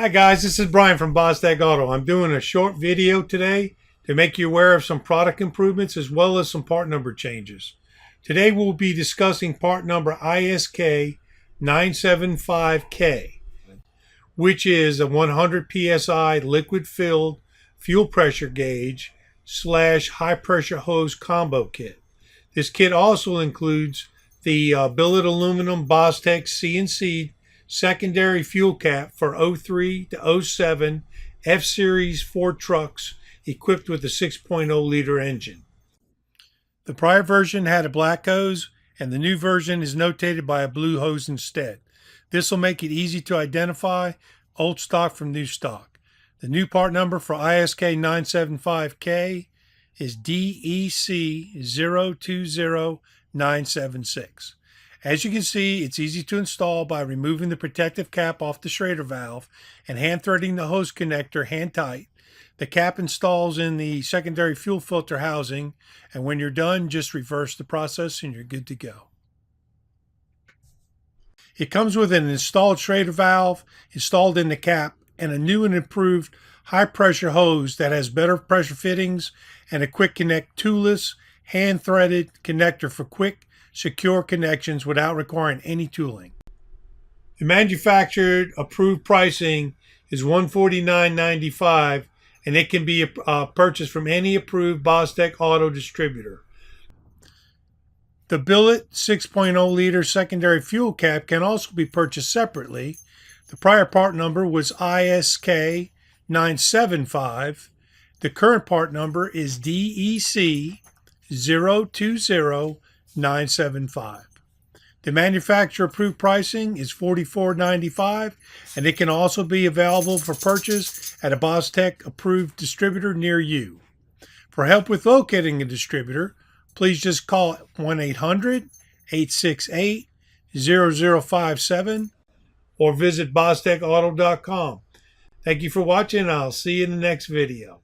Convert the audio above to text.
Hi guys, this is Brian from Bostech Auto. I'm doing a short video today to make you aware of some product improvements as well as some part number changes. Today we'll be discussing part number ISK975K, which is a 100 psi liquid filled fuel pressure gauge / high pressure hose combo kit. This kit also includes the billet aluminum Bostech CNC secondary fuel cap for 03 to 07 F-Series Ford trucks equipped with a 6.0 liter engine. The prior version had a black hose and the new version is notated by a blue hose instead. This will make it easy to identify old stock from new stock. The new part number for ISK975K is DEC020976. As you can see, it's easy to install by removing the protective cap off the Schrader valve and hand threading the hose connector hand tight. The cap installs in the secondary fuel filter housing, and when you're done, just reverse the process and you're good to go. It comes with an installed Schrader valve installed in the cap and a new and improved high pressure hose that has better pressure fittings and a quick connect toolless hand threaded connector for quick secure connections without requiring any tooling. The manufactured approved pricing is $149.95 and it can be purchased from any approved Bostech auto distributor. The billet 6.0 liter secondary fuel cap can also be purchased separately. The prior part number was ISK975. The current part number is DEC020975. The manufacturer approved pricing is $44.95 and it can also be available for purchase at a Bostech approved distributor near you. For help with locating a distributor, please just call 1-800-868-0057 or visit bostechauto.com. Thank you for watching. I'll see you in the next video.